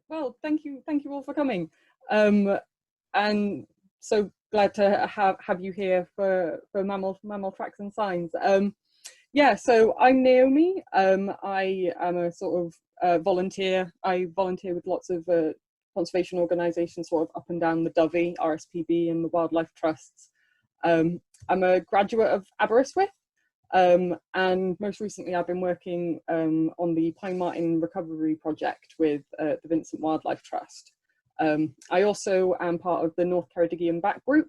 Well, thank you all for coming. And so glad to have you here for Mammal Tracks and Signs. Yeah, so I'm Naomi. I am a sort of volunteer. I volunteer with lots of conservation organisations, sort of up and down the Dovey, RSPB, and the wildlife trusts. I'm a graduate of Aberystwyth. And most recently, I've been working on the Pine Marten Recovery Project with the Vincent Wildlife Trust. I also am part of the North Ceredigion Back Group.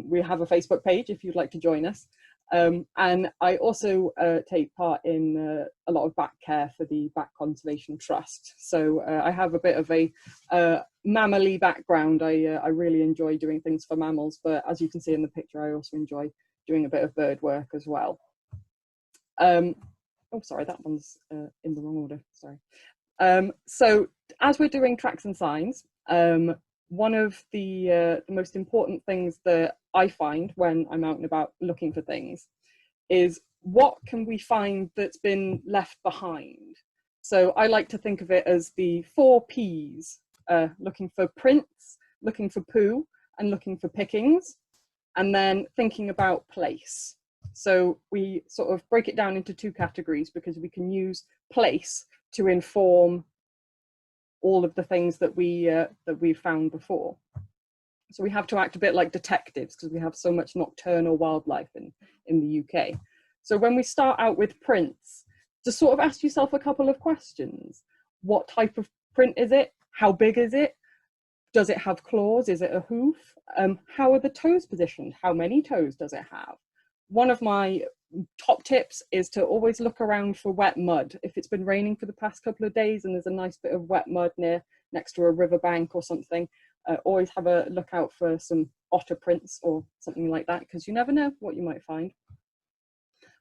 We have a Facebook page if you'd like to join us. And I also take part in a lot of back care for the Back Conservation Trust. So I have a bit of a mammal-y background. I really enjoy doing things for mammals, but as you can see in the picture, I also enjoy doing a bit of bird work as well. Oh, sorry, that one's in the wrong order, sorry. So as we're doing tracks and signs, one of the most important things that I find when I'm out and about looking for things is what can we find that's been left behind. So I like to think of it as the 4 Ps, looking for prints, looking for poo, and looking for pickings, and then thinking about place. So we sort of break it down into 2 categories because we can use place to inform all of the things that we've found before. So we have to act a bit like detectives because we have so much nocturnal wildlife in the UK. So when we start out with prints, just sort of ask yourself a couple of questions. What type of print is it? How big is it? Does it have claws? Is it a hoof? How are the toes positioned? How many toes does it have? One of my top tips is to always look around for wet mud. If it's been raining for the past couple of days and there's a nice bit of wet mud next to a riverbank or something, always have a look out for some otter prints or something like that, because you never know what you might find.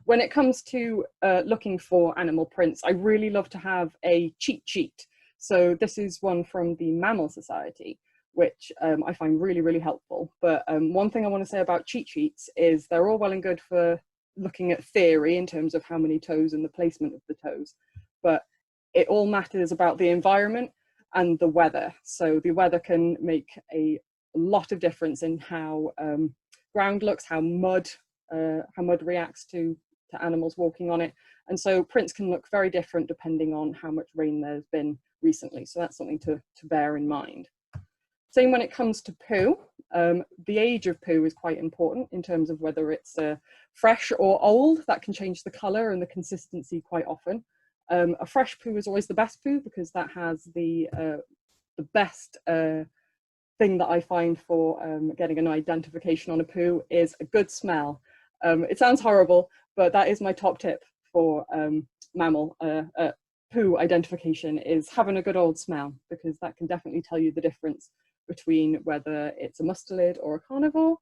When it comes to looking for animal prints, I really love to have a cheat sheet. So this is one from the Mammal Society, which I find really, really helpful. But one thing I want to say about cheat sheets is they're all well and good for looking at theory in terms of how many toes and the placement of the toes, but it all matters about the environment and the weather. So the weather can make a lot of difference in how ground looks, how mud reacts to animals walking on it. And so prints can look very different depending on how much rain there's been recently. So that's something to bear in mind. Same when it comes to poo. The age of poo is quite important in terms of whether it's fresh or old. That can change the colour and the consistency quite often. A fresh poo is always the best poo because that has the best thing that I find for getting an identification on a poo is a good smell. It sounds horrible, but that is my top tip for mammal poo identification, is having a good old smell, because that can definitely tell you the difference between whether it's a mustelid or a carnivore.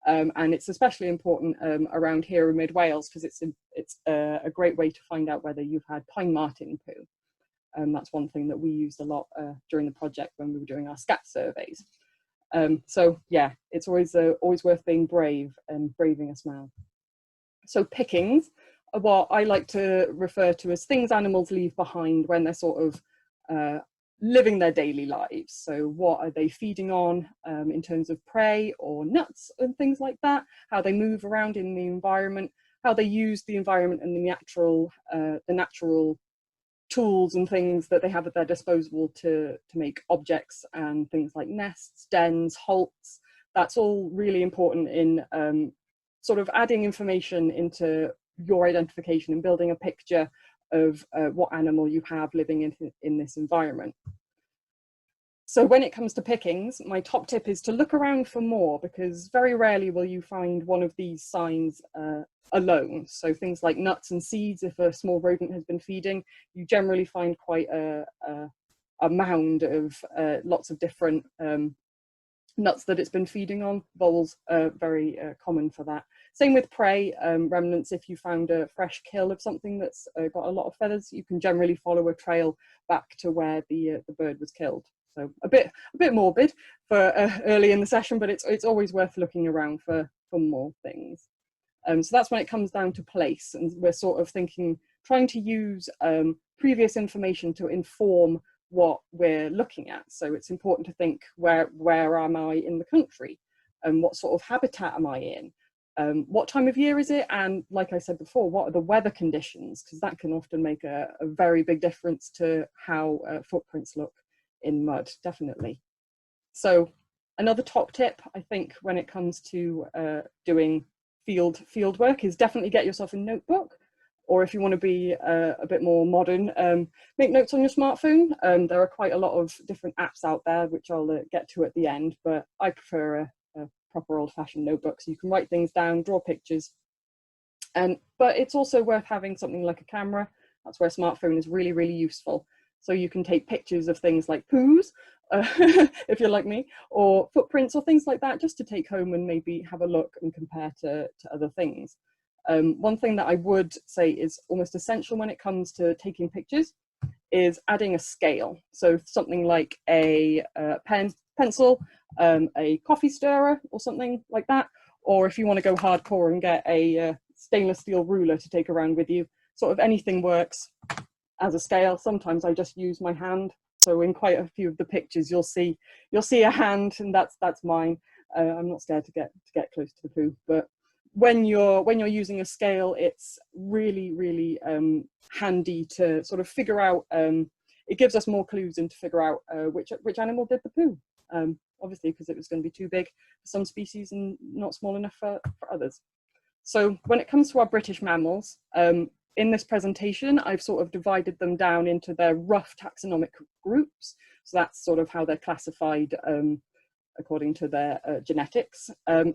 And it's especially important around here in mid Wales because it's a great way to find out whether you've had pine marten poo. That's one thing that we used a lot during the project when we were doing our scat surveys. So yeah, it's always worth being brave and braving a smell. So pickings are what I like to refer to as things animals leave behind when they're sort of living their daily lives. So what are they feeding on in terms of prey or nuts and things like that, how they move around in the environment, how they use the environment and the natural tools and things that they have at their disposal to make objects and things like nests, dens, holts. That's all really important in sort of adding information into your identification and building a picture of what animal you have living in this environment. So when it comes to pickings, my top tip is to look around for more, because very rarely will you find one of these signs alone. So things like nuts and seeds, if a small rodent has been feeding, you generally find quite a mound of lots of different nuts that it's been feeding on. Voles are very common for that. Same with prey, remnants. If you found a fresh kill of something that's got a lot of feathers, you can generally follow a trail back to where the bird was killed. So a bit morbid for early in the session, but it's always worth looking around for more things. So that's when it comes down to place, and we're sort of trying to use previous information to inform what we're looking at. So it's important to think, where am I in the country? And what sort of habitat am I in? What time of year is it? And like I said before, what are the weather conditions? Because that can often make a very big difference to how footprints look in mud, definitely. So another top tip, I think, when it comes to doing field work is definitely get yourself a notebook. Or if you want to be a bit more modern, make notes on your smartphone. There are quite a lot of different apps out there, which I'll get to at the end, but I prefer a proper old-fashioned notebook, so you can write things down, draw pictures. But it's also worth having something like a camera. That's where a smartphone is really, really useful. So you can take pictures of things like poos, if you're like me, or footprints or things like that, just to take home and maybe have a look and compare to other things. One thing that I would say is almost essential when it comes to taking pictures is adding a scale. So something like a pencil, a coffee stirrer or something like that. Or if you want to go hardcore and get a stainless steel ruler to take around with you, sort of anything works as a scale. Sometimes I just use my hand. So in quite a few of the pictures, you'll see a hand, and that's mine. I'm not scared to get close to the poo, but when you're using a scale, it's really, really handy to sort of figure out. It gives us more clues in to figure out which animal did the poo. Obviously, because it was going to be too big for some species and not small enough for others. So when it comes to our British mammals, in this presentation, I've sort of divided them down into their rough taxonomic groups. So that's sort of how they're classified according to their genetics,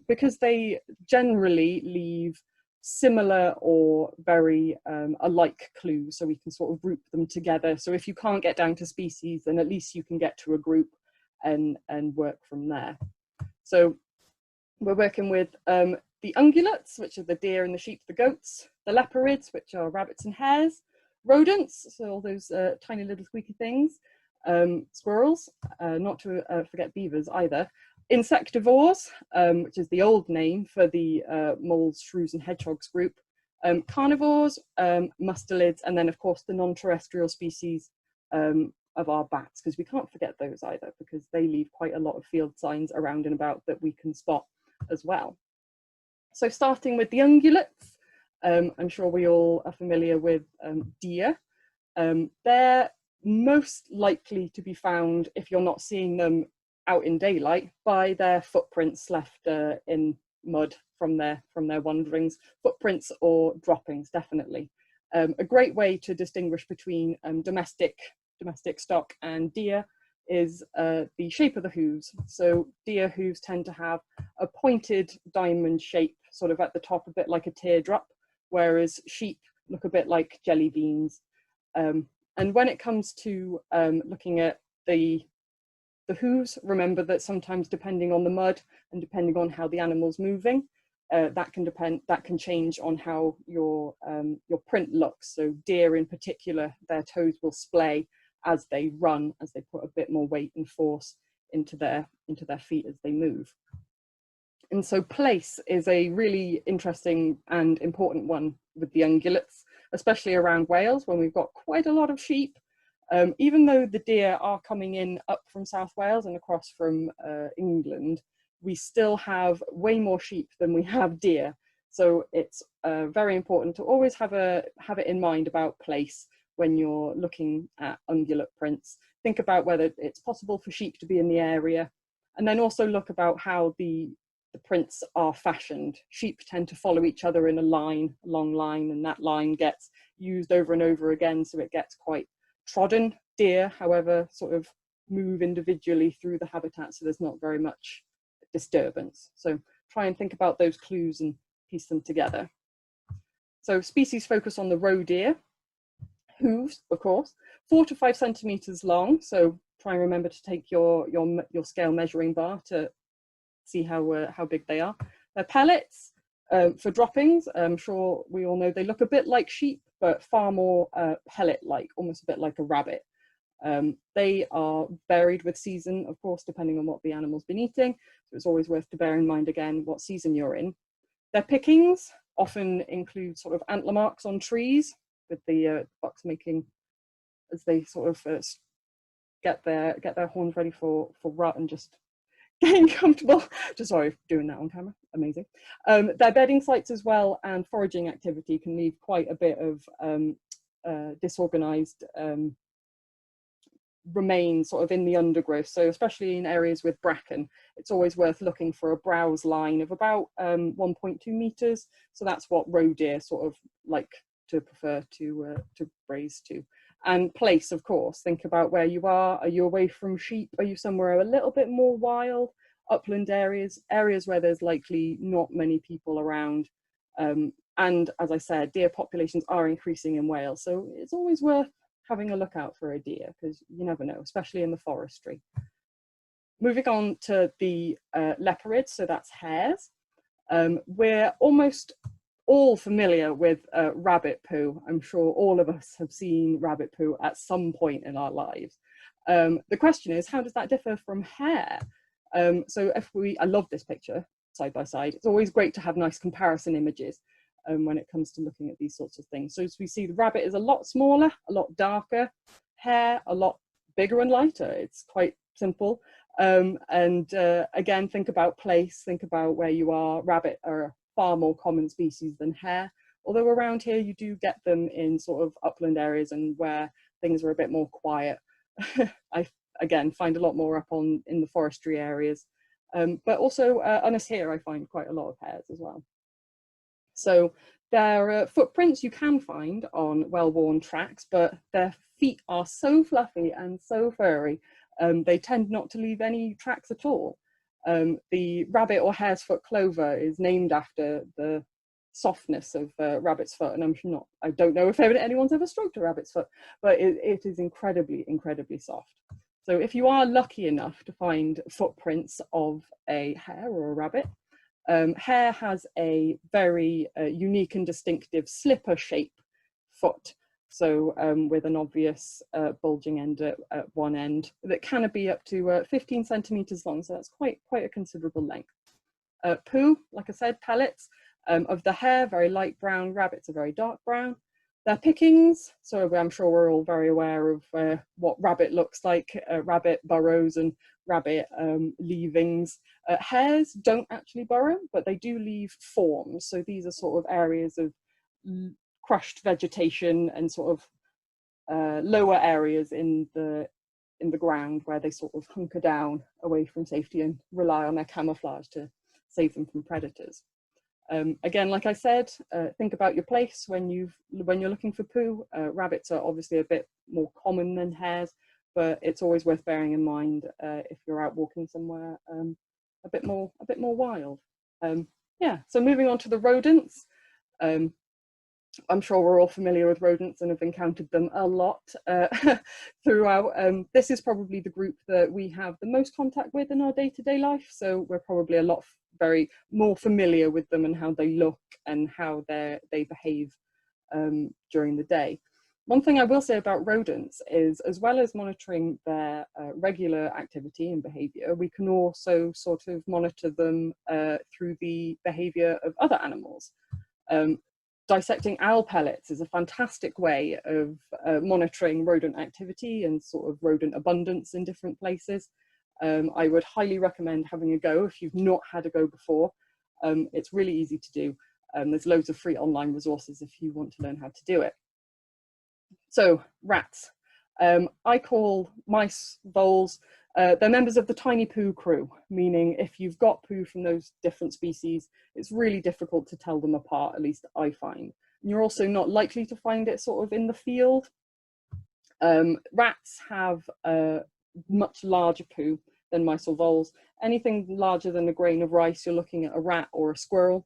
because they generally leave similar or very alike clues, so we can sort of group them together. So if you can't get down to species, then at least you can get to a group and work from there. So we're working with the ungulates, which are the deer and the sheep, the goats, the leporids, which are rabbits and hares, rodents, so all those tiny little squeaky things, squirrels, not to forget beavers either, insectivores, which is the old name for the moles, shrews and hedgehogs group, carnivores, mustelids, and then of course the non-terrestrial species of our bats, because we can't forget those either, because they leave quite a lot of field signs around and about that we can spot as well. So starting with the ungulates, I'm sure we all are familiar with deer. They're most likely to be found, if you're not seeing them out in daylight, by their footprints left in mud from their wanderings, footprints or droppings, definitely. A great way to distinguish between domestic stock and deer is the shape of the hooves. So deer hooves tend to have a pointed diamond shape, sort of at the top, a bit like a teardrop, whereas sheep look a bit like jelly beans. And when it comes to looking at the hooves, remember that sometimes depending on the mud and depending on how the animal's moving, that can change on how your print looks. So deer in particular, their toes will splay as they run, as they put a bit more weight and force into their feet as they move. And so place is a really interesting and important one with the ungulates, especially around Wales when we've got quite a lot of sheep. Even though the deer are coming in up from South Wales and across from England, we still have way more sheep than we have deer. So it's very important to always have it in mind about place when you're looking at ungulate prints. Think about whether it's possible for sheep to be in the area, and then also look about how the prints are fashioned. Sheep tend to follow each other in a line, a long line, and that line gets used over and over again, so it gets quite trodden. Deer, however, sort of move individually through the habitat, so there's not very much disturbance. So try and think about those clues and piece them together. So species focus on the roe deer. Hooves, of course, 4 to 5 centimeters long. So try and remember to take your scale measuring bar to see how big they are. They're pellets for droppings. I'm sure we all know they look a bit like sheep, but far more pellet-like, almost a bit like a rabbit. They are varied with season, of course, depending on what the animal's been eating. So it's always worth to bear in mind again what season you're in. Their pickings often include sort of antler marks on trees, with the bucks making, as they sort of get their horns ready for rut and just getting comfortable. Just sorry for doing that on camera. Amazing. Their bedding sites as well and foraging activity can leave quite a bit of disorganized remains sort of in the undergrowth. So especially in areas with bracken, it's always worth looking for a browse line of about 1.2 meters. So that's what roe deer sort of like to prefer to graze to. And place, of course, think about where you are. Are you away from sheep? Are you somewhere a little bit more wild? Upland areas, areas where there's likely not many people around. And as I said, deer populations are increasing in Wales. So it's always worth having a look out for a deer, because you never know, especially in the forestry. Moving on to the leporids, so that's hares. We're almost all familiar with rabbit poo. I'm sure all of us have seen rabbit poo at some point in our lives. The question is, how does that differ from hare? So I love this picture side by side. It's always great to have nice comparison images when it comes to looking at these sorts of things. So as we see, the rabbit is a lot smaller, a lot darker, hare a lot bigger and lighter. It's quite simple. Again, think about place, think about where you are. Rabbit are a far more common species than hare, although around here you do get them in sort of upland areas and where things are a bit more quiet. I again find a lot more up in the forestry areas, but also on us here I find quite a lot of hares as well. So their footprints you can find on well-worn tracks, but their feet are so fluffy and so furry, they tend not to leave any tracks at all. The rabbit or hare's foot clover is named after the softness of rabbit's foot, and I don't know if anyone's ever stroked a rabbit's foot, but it is incredibly, incredibly soft. So if you are lucky enough to find footprints of a hare or a rabbit, hare has a very unique and distinctive slipper shape foot. So with an obvious bulging end at one end that can be up to 15 centimeters long. So that's quite a considerable length. Poo, like I said, pellets of the hare, very light brown. Rabbits are very dark brown. Their pickings, so I'm sure we're all very aware of what rabbit looks like, rabbit burrows and rabbit leavings. Hares don't actually burrow, but they do leave forms. So these are sort of areas of crushed vegetation and sort of lower areas in the ground where they sort of hunker down away from safety and rely on their camouflage to save them from predators. Again, like I said, think about your place when you're looking for poo. Rabbits are obviously a bit more common than hares, but it's always worth bearing in mind if you're out walking somewhere a bit more wild. Yeah. So moving on to the rodents. I'm sure we're all familiar with rodents and have encountered them a lot throughout. This is probably the group that we have the most contact with in our day-to-day life. So we're probably a lot very more familiar with them and how they look and how they behave during the day. One thing I will say about rodents is, as well as monitoring their regular activity and behavior, we can also sort of monitor them through the behavior of other animals. Dissecting owl pellets is a fantastic way of monitoring rodent activity and sort of rodent abundance in different places. I would highly recommend having a go if you've not had a go before. It's really easy to do. There's loads of free online resources if you want to learn how to do it. So rats. I call mice, voles, they're members of the tiny poo crew, meaning if you've got poo from those different species, it's really difficult to tell them apart, at least I find. And you're also not likely to find it sort of in the field. Rats have much larger poo than mice or voles. Anything larger than a grain of rice, you're looking at a rat or a squirrel.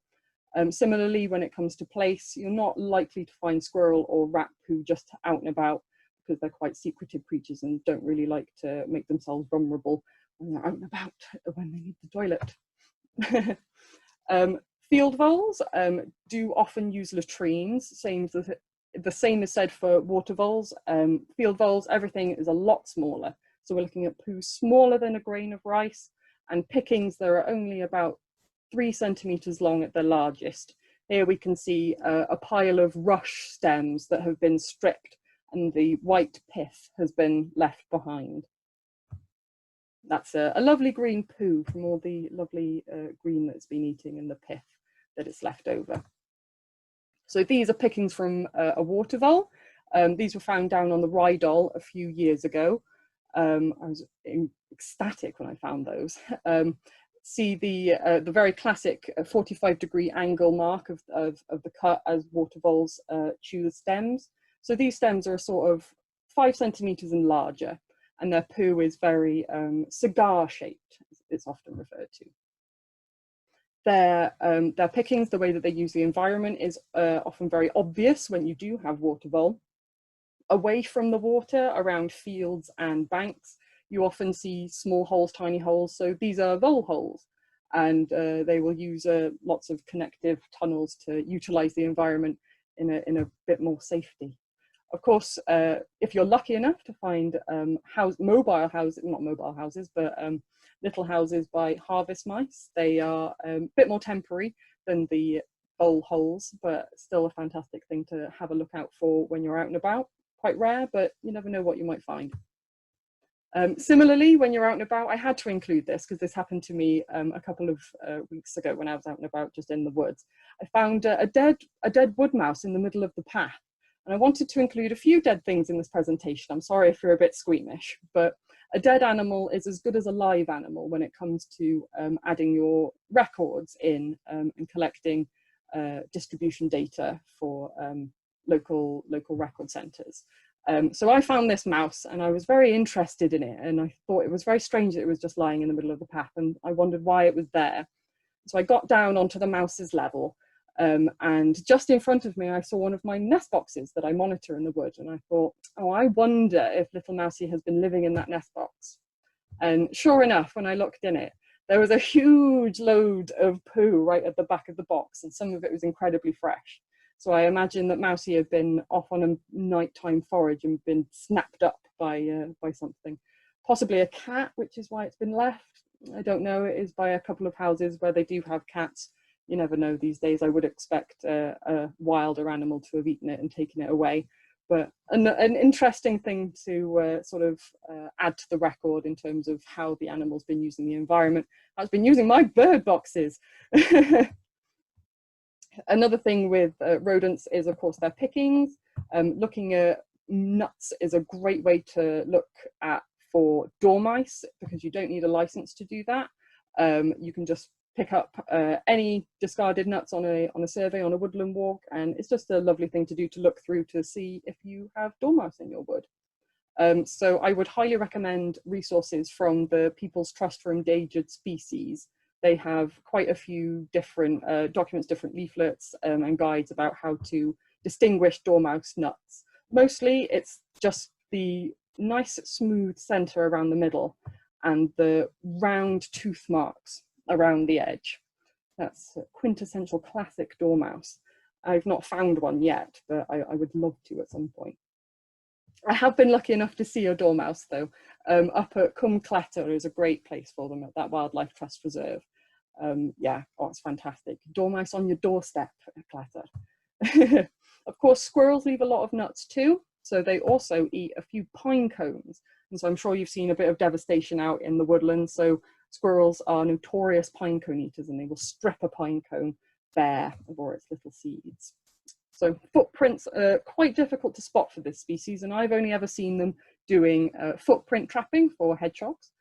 Similarly, when it comes to place, you're not likely to find squirrel or rat poo just out and about, because they're quite secretive creatures and don't really like to make themselves vulnerable when they're out and about when they need the toilet. Field voles do often use latrines, the same is said for water voles. Field voles, everything is a lot smaller. So we're looking at poo smaller than a grain of rice, and pickings that are only about 3 centimeters long at the largest. Here we can see a pile of rush stems that have been stripped and the white pith has been left behind. That's a lovely green poo from all the lovely green that it's been eating and the pith that it's left over. So these are pickings from a water vole. These were found down on the Rydal a few years ago. I was ecstatic when I found those. See the very classic 45-degree angle mark of the cut as water voles chew the stems. So these stems are sort of 5 centimeters and larger, and their poo is very cigar shaped, it's often referred to. Their pickings, the way that they use the environment is often very obvious when you do have water vole. Away from the water, around fields and banks, you often see small holes, tiny holes. So these are vole holes, and they will use lots of connective tunnels to utilize the environment in a bit more safety. Of course, if you're lucky enough to find mobile houses, not mobile houses, but little houses by harvest mice, they are a bit more temporary than the vole holes, but still a fantastic thing to have a look out for when you're out and about. Quite rare, but you never know what you might find. Similarly, when you're out and about, I had to include this because this happened to me a couple of weeks ago when I was out and about just in the woods. I found a dead wood mouse in the middle of the path. And I wanted to include a few dead things in this presentation. I'm sorry if you're a bit squeamish, but a dead animal is as good as a live animal when it comes to adding your records in and collecting distribution data for local record centres. So I found this mouse and I was very interested in it, and I thought it was very strange that it was just lying in the middle of the path, and I wondered why it was there. So I got down onto the mouse's level, and just in front of me I saw one of my nest boxes that I monitor in the wood, and I thought, oh, I wonder if little Mousie has been living in that nest box. And sure enough, when I looked in it, there was a huge load of poo right at the back of the box, and some of it was incredibly fresh. So I imagine that Mousie had been off on a nighttime forage and been snapped up by something, possibly a cat, which is why it's been left. I don't know. It is by a couple of houses where they do have cats. You never know these days. I would expect a wilder animal to have eaten it and taken it away. But an interesting thing to sort of add to the record in terms of how the animal's been using the environment. Has been using my bird boxes. Another thing with rodents is, of course, their pickings. Looking at nuts is a great way to look at for dormice, because you don't need a license to do that. You can just pick up any discarded nuts on a survey on a woodland walk, and it's just a lovely thing to do to look through to see if you have dormouse in your wood. So I would highly recommend resources from the People's Trust for Endangered Species. They have quite a few different documents, different leaflets and guides about how to distinguish dormouse nuts. Mostly it's just the nice smooth center around the middle and the round tooth marks around the edge. That's a quintessential classic dormouse. I've not found one yet, but I would love to at some point. I have been lucky enough to see a dormouse though. Up at Cwm Cletter is a great place for them at that Wildlife Trust Reserve. Yeah, oh, it's fantastic. Dormouse on your doorstep at Cletter. Of course, squirrels leave a lot of nuts too, so they also eat a few pine cones. And so I'm sure you've seen a bit of devastation out in the woodlands. So squirrels are notorious pine cone eaters, and they will strip a pine cone bare of all its little seeds. So footprints are quite difficult to spot for this species, and I've only ever seen them doing footprint trapping for hedgehogs.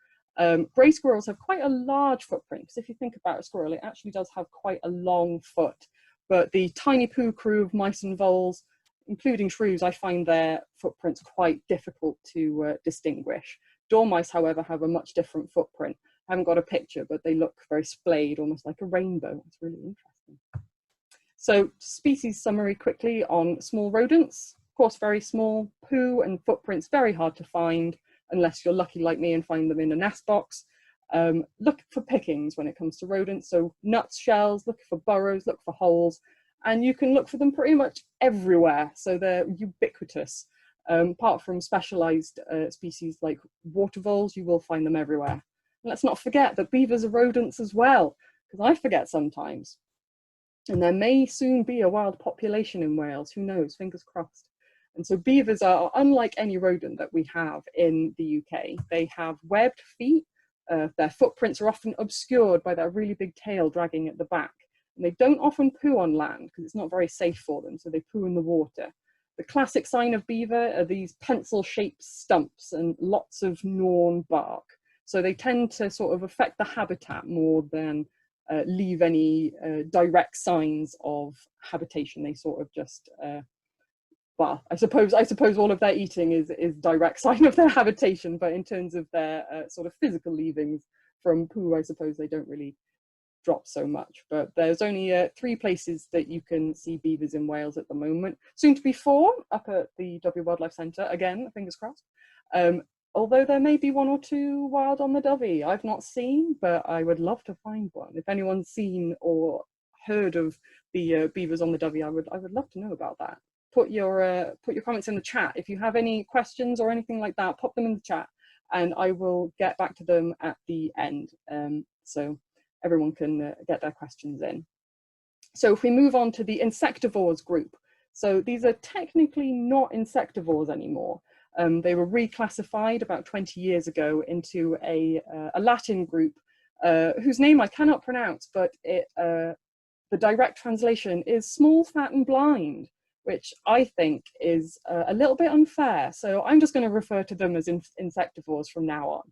Grey squirrels have quite a large footprint, because if you think about a squirrel, it actually does have quite a long foot. But the tiny poo crew of mice and voles, including shrews, I find their footprints quite difficult to distinguish. Dormice, however, have a much different footprint. I haven't got a picture, but they look very splayed, almost like a rainbow. It's really interesting. So species summary quickly on small rodents. Of course, very small, poo and footprints very hard to find unless you're lucky like me and find them in a nest box. Look for pickings when it comes to rodents. So nuts, shells, look for burrows, look for holes, and you can look for them pretty much everywhere. So they're ubiquitous. Apart from specialized species like water voles, you will find them everywhere. And let's not forget that beavers are rodents as well, because I forget sometimes. And there may soon be a wild population in Wales, who knows, fingers crossed. And so beavers are unlike any rodent that we have in the UK. They have webbed feet, their footprints are often obscured by their really big tail dragging at the back. And they don't often poo on land because it's not very safe for them, so they poo in the water. The classic sign of beaver are these pencil-shaped stumps and lots of gnawn bark. So they tend to sort of affect the habitat more than leave any direct signs of habitation. They sort of just, well, I suppose all of their eating is direct sign of their habitation, but in terms of their sort of physical leavings from poo, I suppose they don't really drop so much. But there's only 3 places that you can see beavers in Wales at the moment. Soon to be 4 up at the W Wildlife Centre, again, fingers crossed. Although there may be 1 or 2 wild on the Dovey. I've not seen, but I would love to find one. If anyone's seen or heard of the beavers on the Dovey, I would love to know about that. Put your comments in the chat. If you have any questions or anything like that, pop them in the chat and I will get back to them at the end. So everyone can get their questions in. So if we move on to the insectivores group. So these are technically not insectivores anymore. They were reclassified about 20 years ago into a Latin group whose name I cannot pronounce, but the direct translation is small, fat and blind, which I think is a little bit unfair. So I'm just going to refer to them as insectivores from now on.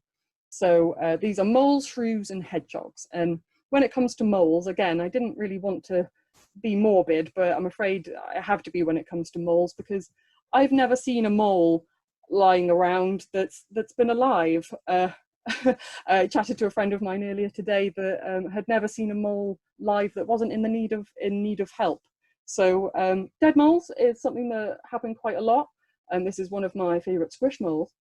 So these are moles, shrews and hedgehogs. And when it comes to moles, again, I didn't really want to be morbid, but I'm afraid I have to be when it comes to moles, because I've never seen a mole lying around that's been alive. I chatted to a friend of mine earlier today that had never seen a mole live that wasn't in need of help. So dead moles is something that happened quite a lot, and this is one of my favorite squish moles.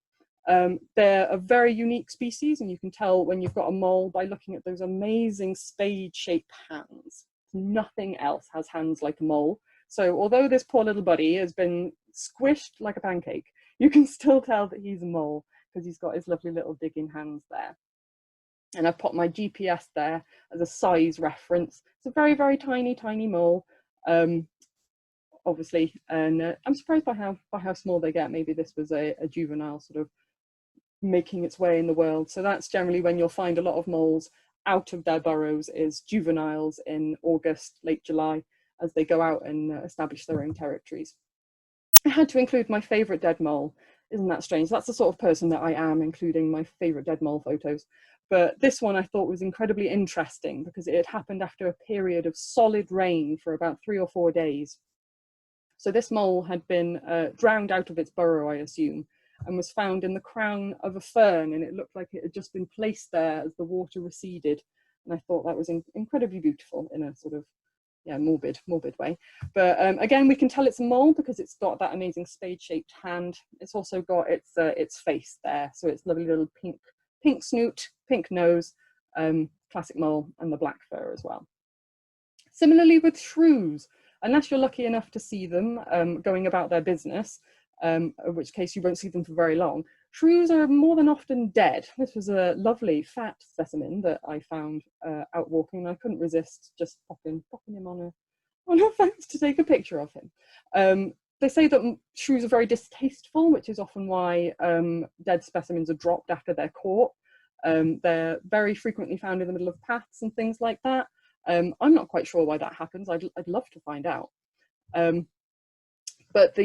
They're a very unique species, and you can tell when you've got a mole by looking at those amazing spade-shaped hands. Nothing else has hands like a mole. So although this poor little buddy has been squished like a pancake, you can still tell that he's a mole because he's got his lovely little digging hands there. And I've put my GPS there as a size reference. It's a very, very tiny, tiny mole, obviously, and I'm surprised by how small they get. Maybe this was a juvenile sort of making its way in the world. So that's generally when you'll find a lot of moles out of their burrows, is juveniles in August, late July, as they go out and establish their own territories. I had to include my favourite dead mole. Isn't that strange? That's the sort of person that I am, including my favourite dead mole photos. But this one I thought was incredibly interesting because it had happened after a period of solid rain for about 3 or 4 days. So this mole had been drowned out of its burrow, I assume, and was found in the crown of a fern, and it looked like it had just been placed there as the water receded. And I thought that was incredibly beautiful in a sort of, yeah, morbid way. But again, we can tell it's a mole because it's got that amazing spade-shaped hand. It's also got its face there, so it's lovely little pink snoot, pink nose, classic mole, and the black fur as well. Similarly with shrews, unless you're lucky enough to see them going about their business, in which case you won't see them for very long, shrews are more than often dead. This was a lovely fat specimen that I found out walking, and I couldn't resist just popping him on a fence to take a picture of him. They say that shrews are very distasteful, which is often why dead specimens are dropped after they're caught. They're very frequently found in the middle of paths and things like that. I'm not quite sure why that happens. I'd love to find out. But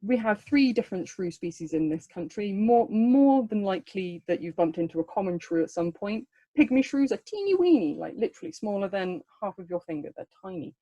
we have 3 different shrew species in this country. More than likely that you've bumped into a common shrew at some point. Pygmy shrews are teeny weeny, like literally smaller than half of your finger. They're tiny.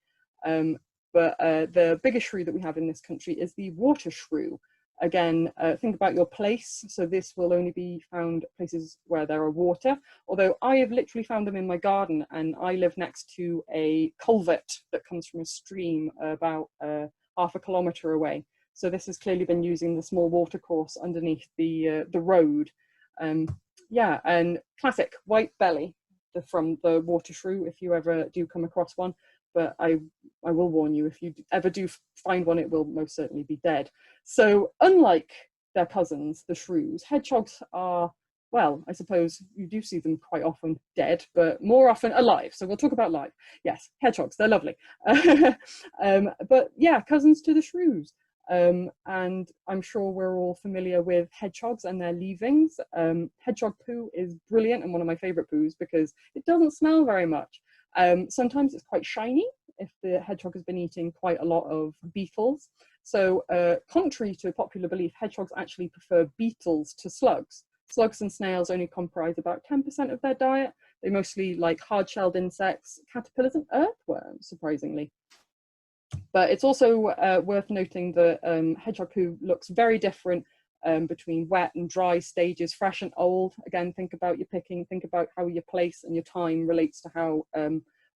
But the biggest shrew that we have in this country is the water shrew. Again, think about your place. So this will only be found places where there are water, although I have literally found them in my garden, and I live next to a culvert that comes from a stream about half a kilometre away. So this has clearly been using the small water course underneath the road. Yeah, and classic white belly from the water shrew, if you ever do come across one. But I will warn you, if you ever do find one, it will most certainly be dead. So unlike their cousins, the shrews, hedgehogs are, well, I suppose you do see them quite often dead, but more often alive. So we'll talk about live. Yes, hedgehogs, they're lovely. But yeah, cousins to the shrews. And I'm sure we're all familiar with hedgehogs and their leavings. Hedgehog poo is brilliant and one of my favorite poos because it doesn't smell very much. Sometimes it's quite shiny if the hedgehog has been eating quite a lot of beetles. So contrary to popular belief, hedgehogs actually prefer beetles to slugs. Slugs and snails only comprise about 10% of their diet. They mostly like hard-shelled insects, caterpillars and earthworms, surprisingly. But it's also worth noting that hedgehog poo looks very different between wet and dry stages, fresh and old. Again, think about your picking, think about how your place and your time relates to how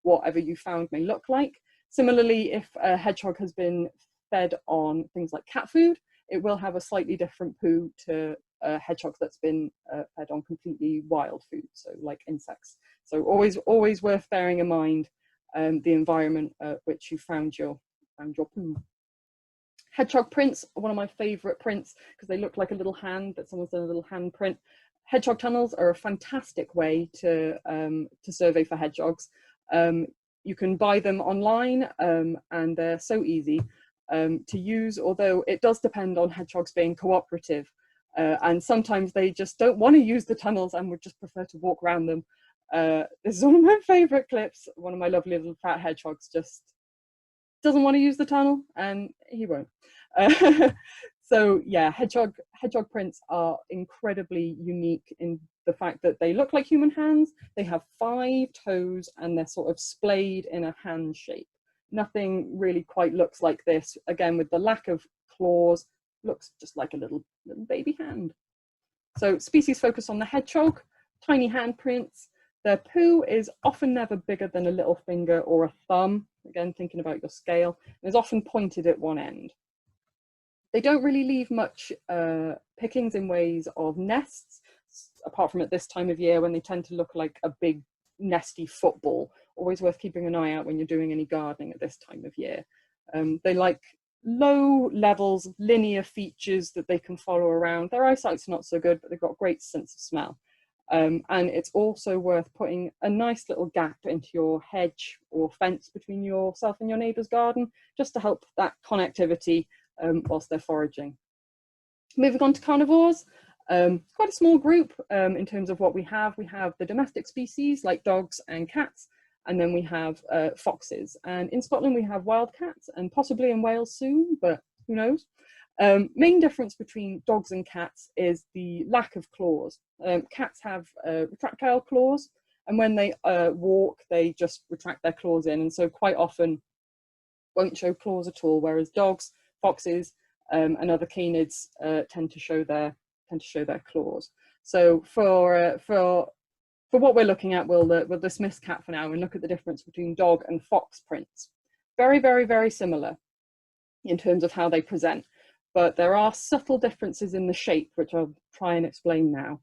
whatever you found may look like. Similarly, if a hedgehog has been fed on things like cat food, it will have a slightly different poo to a hedgehog that's been fed on completely wild food, so like insects. So always worth bearing in mind the environment which you found your poo. Hedgehog prints are one of my favorite prints because they look like a little hand that someone's done a little hand print. Hedgehog tunnels are a fantastic way to survey for hedgehogs. You can buy them online and they're so easy to use, although it does depend on hedgehogs being cooperative. And sometimes they just don't want to use the tunnels and would just prefer to walk around them. This is one of my favorite clips. One of my lovely little fat hedgehogs just doesn't want to use the tunnel and he won't. So yeah, hedgehog prints are incredibly unique in the fact that they look like human hands. They have 5 toes and they're sort of splayed in a hand shape. Nothing really quite looks like this. Again, with the lack of claws, looks just like a little baby hand. So species focus on the hedgehog, tiny hand prints. Their poo is often never bigger than a little finger or a thumb. Again, thinking about your scale, and is often pointed at one end. They don't really leave much pickings in ways of nests, apart from at this time of year when they tend to look like a big nesty football. Always worth keeping an eye out when you're doing any gardening at this time of year. They like low levels, linear features that they can follow around. Their eyesight's not so good, but they've got a great sense of smell. And it's also worth putting a nice little gap into your hedge or fence between yourself and your neighbour's garden, just to help that connectivity whilst they're foraging. Moving on to carnivores, quite a small group in terms of what we have. We have the domestic species like dogs and cats, and then we have foxes. And in Scotland we have wild cats, and possibly in Wales soon, but who knows. Main difference between dogs and cats is the lack of claws. Cats have retractile claws, and when they walk, they just retract their claws in, and so quite often won't show claws at all. Whereas dogs, foxes, and other canids tend to show their claws. So for what we're looking at, we'll dismiss cat for now and look at the difference between dog and fox prints. Very, very, very similar in terms of how they present. But there are subtle differences in the shape, which I'll try and explain now.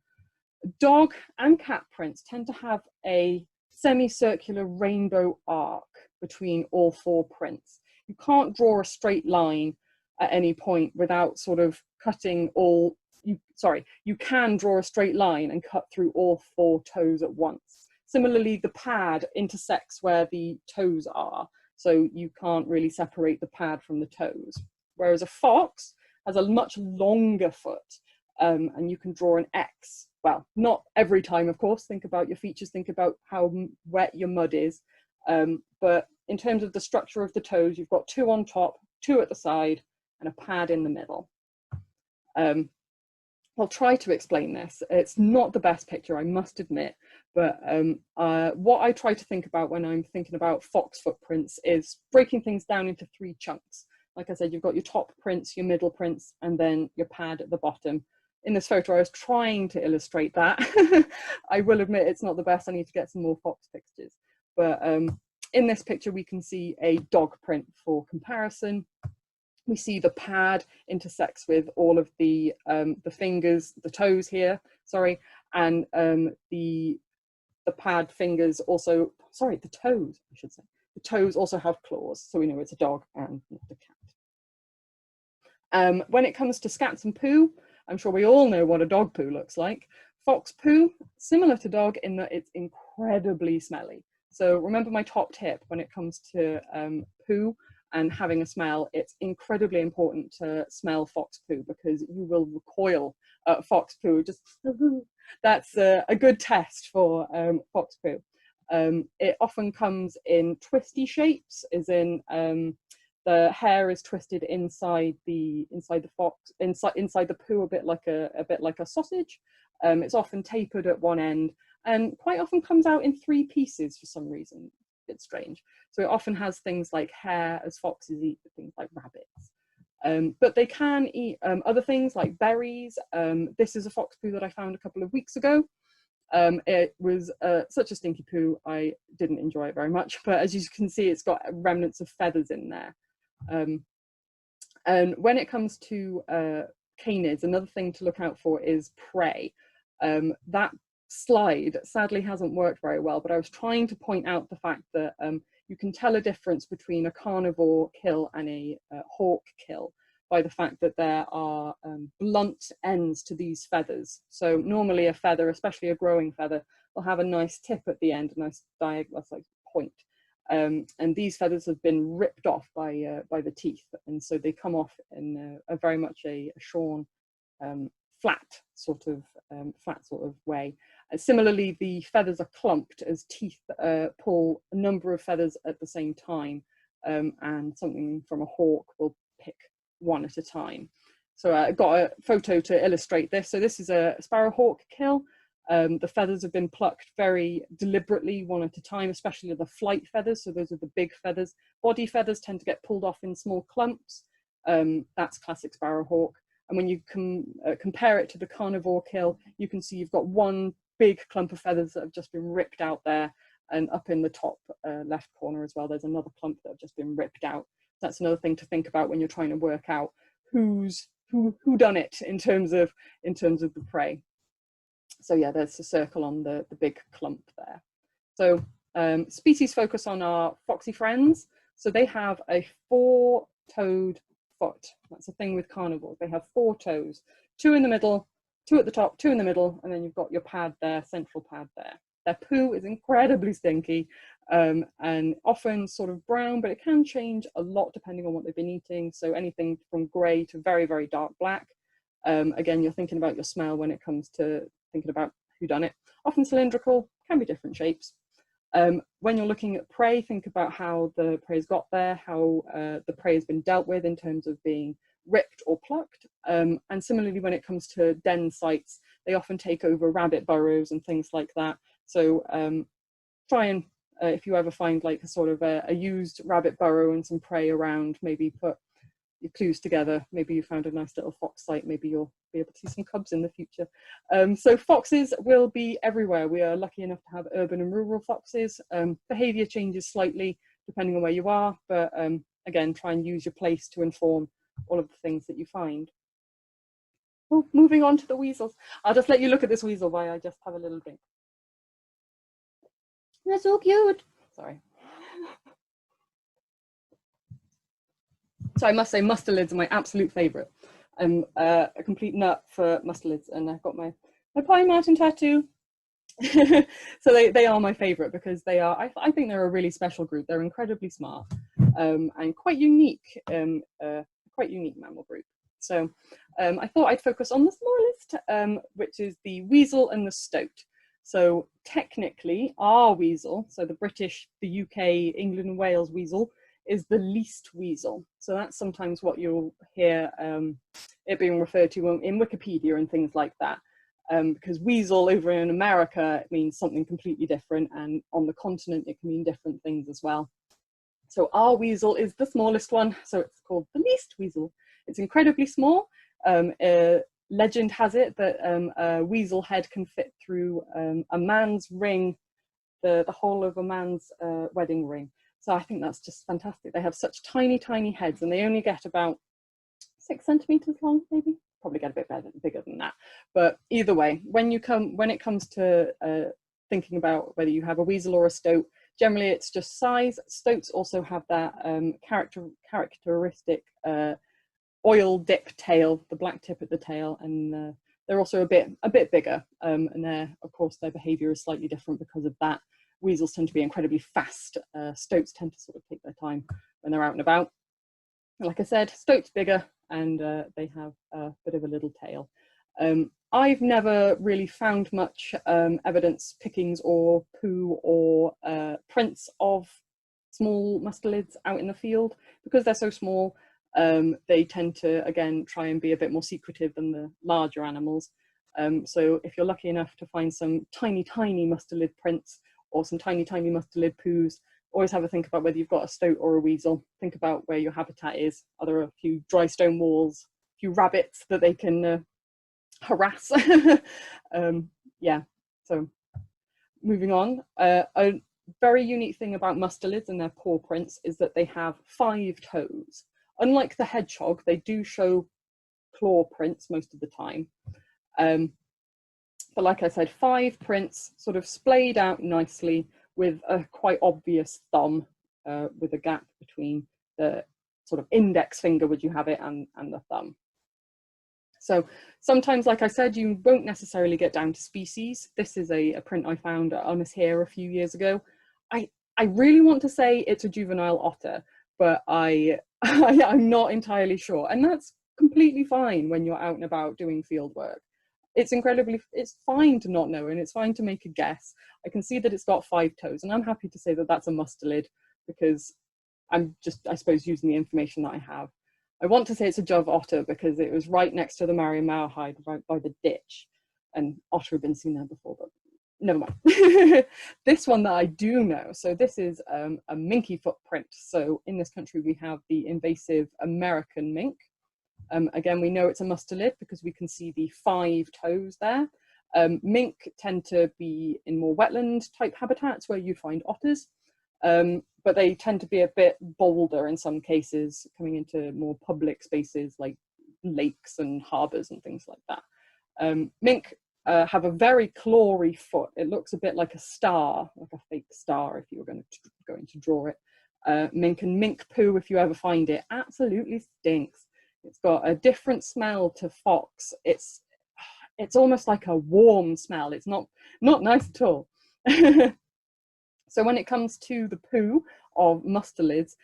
Dog and cat prints tend to have a semicircular rainbow arc between all 4 prints. You can't draw a straight line at any point without sort of cutting all, you can draw a straight line and cut through all 4 toes at once. Similarly, the pad intersects where the toes are, so you can't really separate the pad from the toes. Whereas a fox has a much longer foot, and you can draw an X. Well, not every time, of course. Think about your features, think about how wet your mud is. But in terms of the structure of the toes, you've got 2 on top, 2 at the side, and a pad in the middle. I'll try to explain this. It's not the best picture, I must admit, but what I try to think about when I'm thinking about fox footprints is breaking things down into 3 chunks. Like I said, you've got your top prints, your middle prints, and then your pad at the bottom. In this photo, I was trying to illustrate that. I will admit it's not the best. I need to get some more fox pictures. But in this picture, we can see a dog print for comparison. We see the pad intersects with all of the fingers, the toes here, sorry, and the pad fingers also, sorry, the toes, I should say. The toes also have claws, so we know it's a dog and not a cat. When it comes to scats and poo, I'm sure we all know what a dog poo looks like. Fox poo, similar to dog in that it's incredibly smelly. So remember my top tip when it comes to poo, and having a smell, it's incredibly important to smell fox poo, because you will recoil at fox poo. Just that's a good test for fox poo. It often comes in twisty shapes, as in the hair is twisted inside the fox, inside the poo, a bit like a sausage. It's often tapered at one end, and quite often comes out in 3 pieces for some reason. Bit strange. So it often has things like hair, as foxes eat things like rabbits. But they can eat other things like berries. This is a fox poo that I found a couple of weeks ago. It was such a stinky poo, I didn't enjoy it very much, but as you can see, it's got remnants of feathers in there. And when it comes to canids, another thing to look out for is prey. That slide sadly hasn't worked very well, but I was trying to point out the fact that you can tell a difference between a carnivore kill and a hawk kill by the fact that there are blunt ends to these feathers. So normally a feather, especially a growing feather, will have a nice tip at the end, a nice diagonal like point. And these feathers have been ripped off by the teeth, and so they come off in a very much a shorn, flat sort of way. Similarly, the feathers are clumped as teeth pull a number of feathers at the same time, and something from a hawk will pick one at a time. So I got a photo to illustrate this. So this is a sparrowhawk kill. The feathers have been plucked very deliberately, one at a time, especially the flight feathers. So those are the big feathers. Body feathers tend to get pulled off in small clumps. That's classic sparrowhawk. And when you compare it to the carnivore kill, you can see you've got one big clump of feathers that have just been ripped out there, and up in the top left corner as well, there's another clump that have just been ripped out. That's another thing to think about when you're trying to work out who done it in terms of the prey. So yeah, there's a circle on the big clump there. So species focus on our foxy friends. So they have a 4-toed foot. That's a thing with carnivores. They have 4 toes, 2 in the middle, 2 at the top, 2 in the middle, and then you've got your pad there, central pad there. Their poo is incredibly stinky, and often sort of brown, but it can change a lot depending on what they've been eating. So anything from grey to very, very dark black. Again, you're thinking about your smell when it comes to thinking about who done it. Often cylindrical, can be different shapes. When you're looking at prey, think about how the prey's got there, how the prey has been dealt with in terms of being ripped or plucked. And similarly, when it comes to den sites, they often take over rabbit burrows and things like that. So try and, if you ever find like a sort of a used rabbit burrow and some prey around, maybe put your clues together. Maybe you found a nice little fox site, maybe you'll be able to see some cubs in the future. So foxes will be everywhere. We are lucky enough to have urban and rural foxes. Behavior changes slightly depending on where you are, but again, try and use your place to inform all of the things that you find. Oh, moving on to the weasels. I'll just let you look at this weasel while I just have a little drink. They're so cute. Sorry. So I must say, mustelids are my absolute favourite. I'm a complete nut for mustelids, and I've got my Pine Marten tattoo. So they are my favourite because they are, I think they're a really special group. They're incredibly smart and quite unique mammal group. So I thought I'd focus on the smallest, which is the weasel and the stoat. So technically, our weasel, so the British, the UK, England and Wales weasel, is the least weasel. So that's sometimes what you'll hear it being referred to in Wikipedia and things like that. Because weasel over in America means something completely different, and on the continent it can mean different things as well. So our weasel is the smallest one, so it's called the least weasel. It's incredibly small. Legend has it that a weasel head can fit through a man's ring, the whole of a man's wedding ring. So I think that's just fantastic. They have such tiny, tiny heads, and they only get about 6 centimeters long, maybe. Probably get a bit bigger than that. But either way, when it comes to thinking about whether you have a weasel or a stoat, generally it's just size. Stoats also have that characteristic oil dip tail, the black tip at the tail, and they're also a bit bigger. And of course their behavior is slightly different because of that. Weasels tend to be incredibly fast. Stoats tend to sort of take their time when they're out and about. Like I said, stoat's bigger, and they have a bit of a little tail. I've never really found much evidence, pickings or poo or prints of small mustelids out in the field. Because they're so small, they tend to, again, try and be a bit more secretive than the larger animals. So if you're lucky enough to find some tiny, tiny mustelid prints or some tiny, tiny mustelid poos, always have a think about whether you've got a stoat or a weasel. Think about where your habitat is. Are there a few dry stone walls, a few rabbits that they can harass? Yeah, so moving on. A very unique thing about mustelids and their paw prints is that they have 5 toes. Unlike the hedgehog, they do show claw prints most of the time. But like I said, 5 prints sort of splayed out nicely with a quite obvious thumb with a gap between the sort of index finger, would you have it, and the thumb. So sometimes, like I said, you won't necessarily get down to species. This is a print I found at Honest Here a few years ago. I really want to say it's a juvenile otter, but I'm not entirely sure. And that's completely fine when you're out and about doing field work. It's fine to not know, and it's fine to make a guess. I can see that it's got 5 toes, and I'm happy to say that that's a mustelid because I'm just, I suppose, using the information that I have. I want to say it's a Jove otter because it was right next to the Marion Mauerheide, right by the ditch, and otter had been seen there before, but never mind. This one that I do know, so this is a minky footprint. So in this country we have the invasive American mink. Again, we know it's a mustelid because we can see the 5 toes there. Mink tend to be in more wetland type habitats where you find otters, but they tend to be a bit bolder in some cases, coming into more public spaces like lakes and harbours and things like that. Mink have a very clawy foot. It looks a bit like a star, like a fake star if you were going to draw it. Mink and mink poo, if you ever find it, absolutely stinks. It's got a different smell to fox. It's almost like a warm smell. It's not nice at all. So when it comes to the poo of mustelids,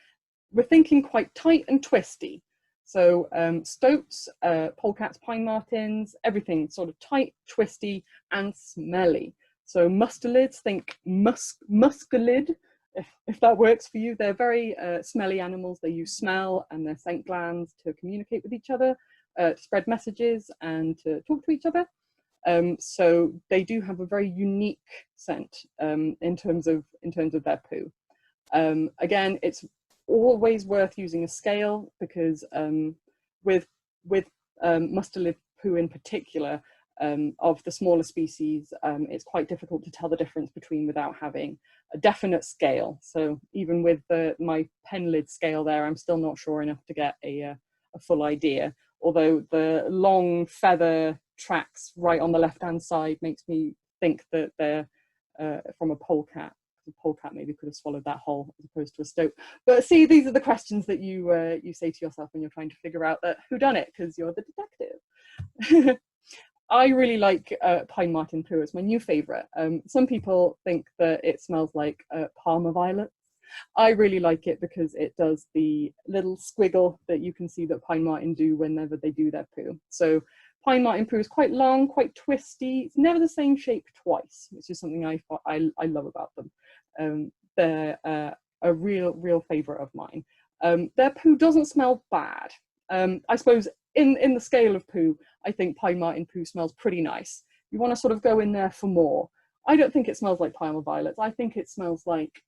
we're thinking quite tight and twisty. So stoats, polecats, pine martins, everything sort of tight, twisty, and smelly. So mustelids, think musculid, if that works for you. They're very smelly animals. They use smell and their scent glands to communicate with each other, to spread messages and to talk to each other. So they do have a very unique scent in terms of their poo. Again, it's always worth using a scale because with mustelid poo in particular, of the smaller species, it's quite difficult to tell the difference between without having a definite scale. So even with my pen lid scale there, I'm still not sure enough to get a full idea. Although the long feather tracks right on the left-hand side makes me think that they're from a polecat. The polecat maybe could have swallowed that whole as opposed to a stoat. But see, these are the questions that you say to yourself when you're trying to figure out who done it, because you're the detective. I really like pine marten poo. It's my new favourite. Some people think that it smells like Parma violets. I really like it because it does the little squiggle that you can see that pine marten do whenever they do their poo. So pine marten poo is quite long, quite twisty. It's never the same shape twice, which is something I love about them. They're a real favourite of mine. Their poo doesn't smell bad. I suppose in the scale of poo, I think pine marten poo smells pretty nice. You want to sort of go in there for more. I don't think it smells like Parma violets. I think it smells like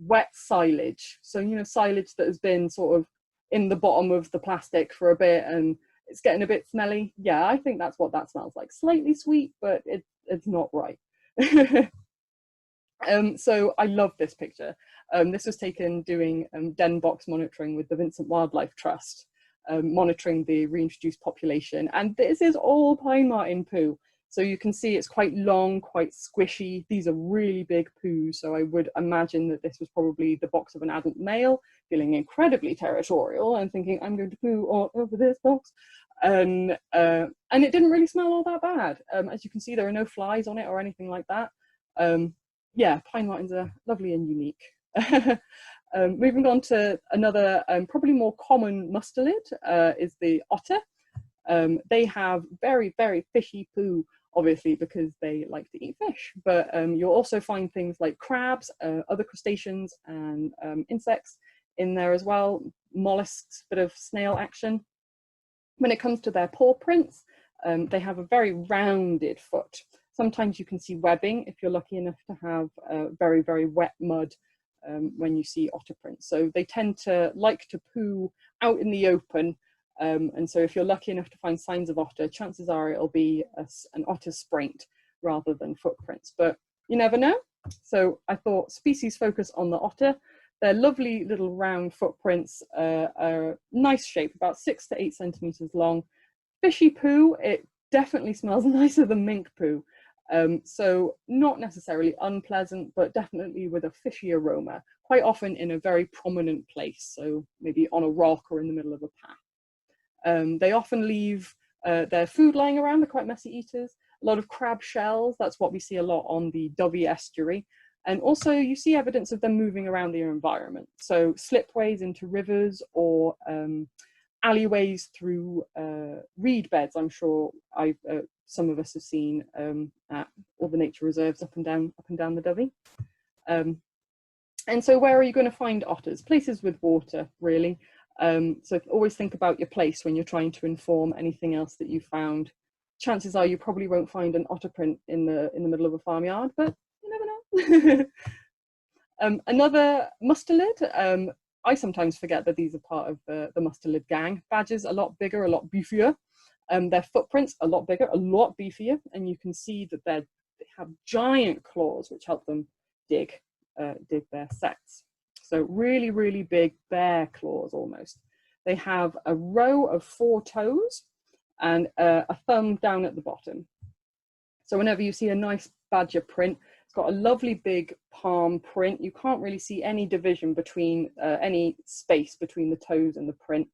wet silage. So, you know, silage that has been sort of in the bottom of the plastic for a bit and it's getting a bit smelly. Yeah, I think that's what that smells like. Slightly sweet, but it's not right. So I love this picture. This was taken doing den box monitoring with the Vincent Wildlife Trust, monitoring the reintroduced population. And this is all pine marten poo. So you can see it's quite long, quite squishy. These are really big poos. So I would imagine that this was probably the box of an adult male feeling incredibly territorial and thinking, I'm going to poo all over this box. And it didn't really smell all that bad. As you can see, there are no flies on it or anything like that. Yeah, pine martens are lovely and unique. Moving on to another probably more common mustelid is the otter. They have very, very fishy poo, obviously, because they like to eat fish. But you'll also find things like crabs, other crustaceans, and insects in there as well. Mollusks, bit of snail action. When it comes to their paw prints, they have a very rounded foot. Sometimes you can see webbing if you're lucky enough to have very, very wet mud when you see otter prints. So they tend to like to poo out in the open. And so if you're lucky enough to find signs of otter, chances are it'll be an otter spraint rather than footprints, but you never know. So I thought species focus on the otter. They're lovely little round footprints, are nice shape, about 6 to 8 centimeters long. Fishy poo, it definitely smells nicer than mink poo. So not necessarily unpleasant, but definitely with a fishy aroma, quite often in a very prominent place. So maybe on a rock or in the middle of a path. They often leave their food lying around. They're quite messy eaters. A lot of crab shells, that's what we see a lot on the Dovey estuary. And also you see evidence of them moving around their environment. So slipways into rivers or alleyways through reed beds, I'm sure some of us have seen at all the nature reserves up and down the Dovey. And so where are you going to find otters? Places with water, really. So always think about your place when you're trying to inform anything else that you found. Chances are you probably won't find an otter print in the middle of a farmyard, but you never know. Another mustelid, I sometimes forget that these are part of the mustelid gang. Badgers a lot bigger, a lot beefier. Their footprints a lot bigger, a lot beefier, and you can see that they have giant claws which help them dig their sets. So really, really big bear claws almost. They have a row of 4 toes and a thumb down at the bottom. So whenever you see a nice badger print, it's got a lovely big palm print. You can't really see any division between, any space between the toes and the print.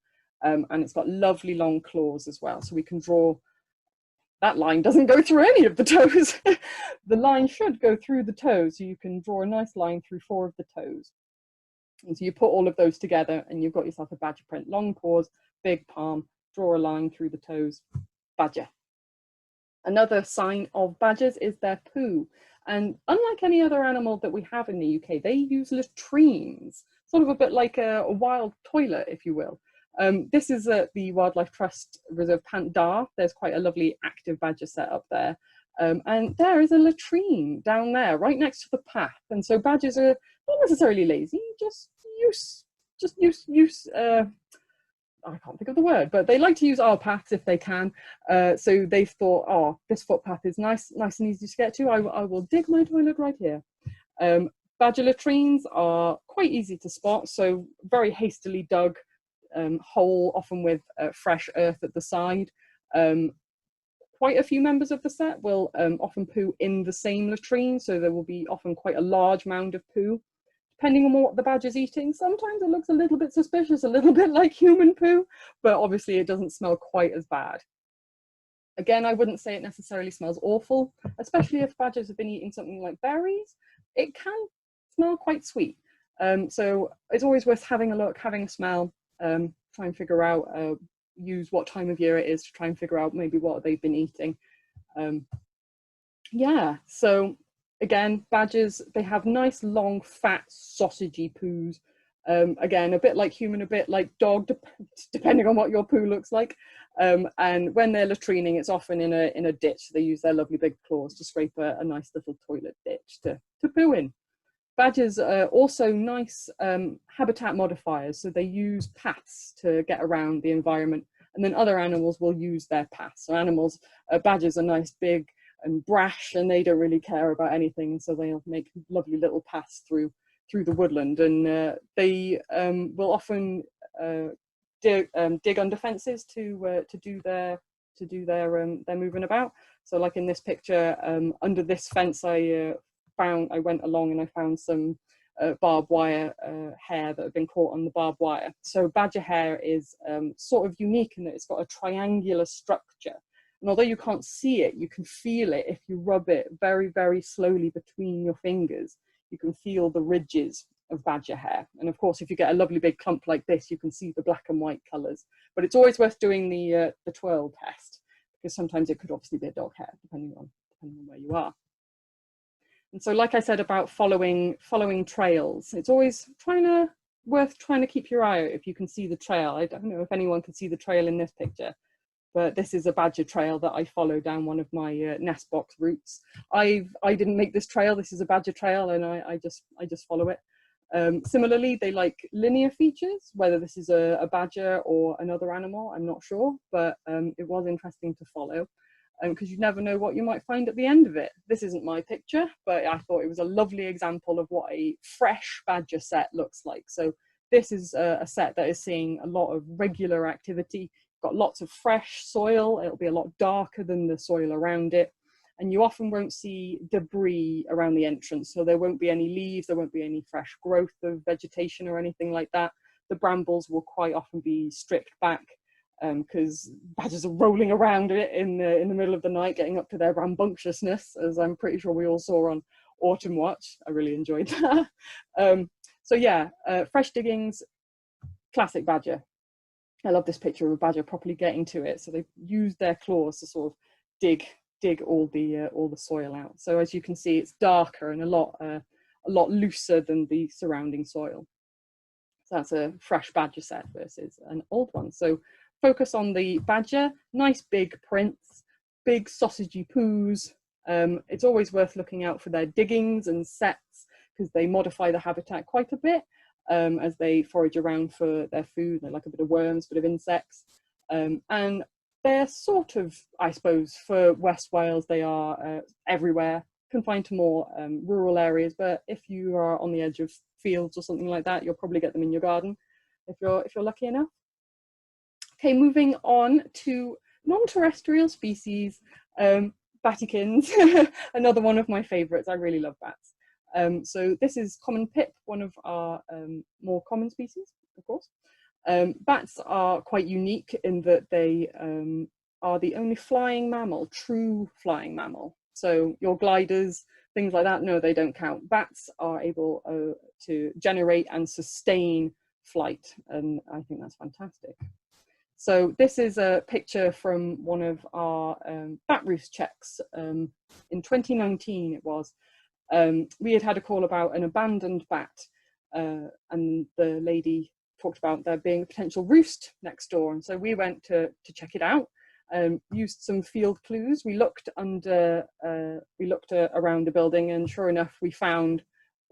And it's got lovely long claws as well. So we can draw, that line doesn't go through any of the toes. The line should go through the toes. So you can draw a nice line through 4 of the toes. And so you put all of those together and you've got yourself a badger print. Long paws, big palm, draw a line through the toes, badger. Another sign of badgers is their poo. And unlike any other animal that we have in the UK, they use latrines, sort of a bit like a wild toilet, if you will. This is at the Wildlife Trust Reserve Pant Dar. There's quite a lovely active badger set up there. And there is a latrine down there, right next to the path. And so badgers are not necessarily lazy, just use I can't think of the word, but they like to use our paths if they can. So they've thought, oh, this footpath is nice and easy to get to. I will dig my toilet right here. Badger latrines are quite easy to spot, so very hastily dug hole, often with fresh earth at the side. Quite a few members of the set will often poo in the same latrine, so there will be often quite a large mound of poo. Depending on what the badger's eating, sometimes it looks a little bit suspicious, a little bit like human poo, but obviously it doesn't smell quite as bad. Again, I wouldn't say it necessarily smells awful, especially if badgers have been eating something like berries. It can smell quite sweet. So it's always worth having a look, having a smell, try and figure out, use what time of year it is to try and figure out maybe what they've been eating. Yeah, so again, badgers, they have nice, long, fat, sausagey poos. Again, a bit like human, a bit like dog, depending on what your poo looks like. And when they're latrining, it's often in a ditch. They use their lovely big claws to scrape a nice little toilet ditch to poo in. Badgers are also nice habitat modifiers, so they use paths to get around the environment, and then other animals will use their paths. So badgers are nice, big, and brash, and they don't really care about anything, so they'll make lovely little paths through the woodland, and they will often dig under fences to do their moving about. So like in this picture, under this fence I went along and I found some barbed wire hair that had been caught on the barbed wire. So badger hair is sort of unique in that it's got a triangular structure. And although you can't see it, you can feel it if you rub it very, very slowly between your fingers. You can feel the ridges of badger hair. And of course, if you get a lovely big clump like this, you can see the black and white colours. But it's always worth doing the twirl test, because sometimes it could obviously be a dog hair, depending on where you are. And so, like I said about following trails, it's always worth trying to keep your eye out if you can see the trail. I don't know if anyone can see the trail in this picture, but this is a badger trail that I follow down one of my nest box routes. I didn't make this trail. This is a badger trail, and I just follow it. Similarly, they like linear features, whether this is a badger or another animal, I'm not sure, but it was interesting to follow, because you never know what you might find at the end of it. This isn't my picture, but I thought it was a lovely example of what a fresh badger set looks like. So this is a set that is seeing a lot of regular activity, got lots of fresh soil. It'll be a lot darker than the soil around it. And you often won't see debris around the entrance. So there won't be any leaves, there won't be any fresh growth of vegetation or anything like that. The brambles will quite often be stripped back, because badgers are rolling around it in the middle of the night, getting up to their rambunctiousness, as I'm pretty sure we all saw on Autumn Watch. I really enjoyed that. So yeah, fresh diggings, classic badger. I love this picture of a badger properly getting to it. So they use their claws to sort of dig all the soil out. So as you can see, it's darker and a lot looser than the surrounding soil. So that's a fresh badger set versus an old one. So focus on the badger, nice big prints, big sausagey poos. It's always worth looking out for their diggings and sets, because they modify the habitat quite a bit as they forage around for their food. They like a bit of worms, a bit of insects. And they're sort of, I suppose, for West Wales, they are everywhere, confined to more rural areas. But if you are on the edge of fields or something like that, you'll probably get them in your garden if you're lucky enough. Okay, moving on to non-terrestrial species, battykins, another one of my favourites. I really love bats. So this is common pip, one of our more common species, of course. Bats are quite unique in that they are the only flying mammal, true flying mammal. So your gliders, things like that, no, they don't count. Bats are able to generate and sustain flight, and I think that's fantastic. So this is a picture from one of our bat roost checks. In 2019 it was. We had a call about an abandoned bat, and the lady talked about there being a potential roost next door, and so we went to check it out. Used some field clues. We looked around the building, and sure enough, we found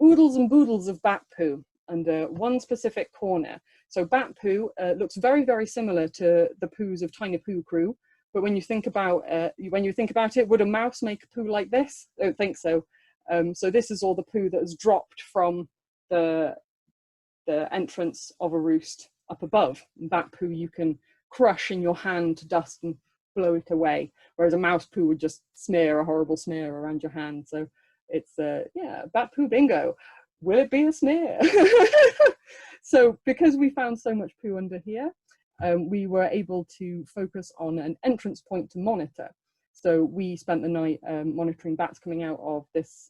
oodles and boodles of bat poo under one specific corner. So bat poo looks very, very similar to the poos of Tiny Poo Crew, but when you think about it, would a mouse make a poo like this? I don't think so. So this is all the poo that has dropped from the entrance of a roost up above. And bat poo you can crush in your hand to dust and blow it away, whereas a mouse poo would just smear a horrible smear around your hand. So it's yeah, bat poo bingo. Will it be a smear? So because we found so much poo under here, we were able to focus on an entrance point to monitor. So we spent the night monitoring bats coming out of this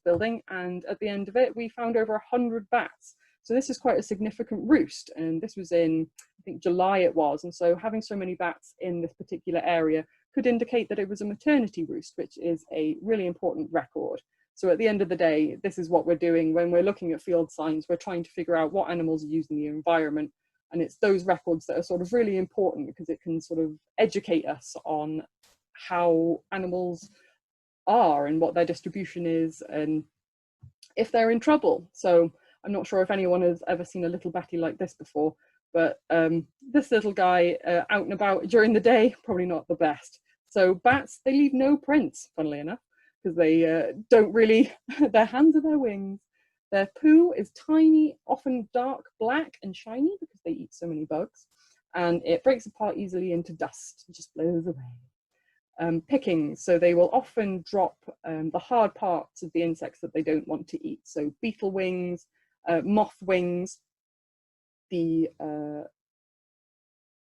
building, and at the end of it, we found over 100 bats. So this is quite a significant roost, and this was in, I think, July it was, and so having so many bats in this particular area could indicate that it was a maternity roost, which is a really important record. So at the end of the day, this is what we're doing when we're looking at field signs. We're trying to figure out what animals are using the environment, and it's those records that are sort of really important, because it can sort of educate us on how animals are and what their distribution is and if they're in trouble. So I'm not sure if anyone has ever seen a little batty like this before, but this little guy out and about during the day, probably not the best. So bats, they leave no prints, funnily enough, because they don't really, their hands are their wings. Their poo is tiny, often dark black and shiny because they eat so many bugs, and it breaks apart easily into dust, it just blows away. Pickings, so they will often drop the hard parts of the insects that they don't want to eat. So beetle wings, moth wings, the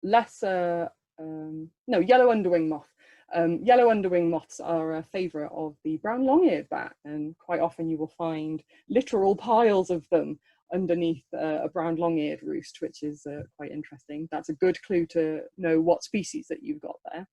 lesser, yellow underwing moth. Yellow underwing moths are a favourite of the brown long-eared bat, and quite often you will find literal piles of them underneath a brown long-eared roost, which is quite interesting. That's a good clue to know what species that you've got there.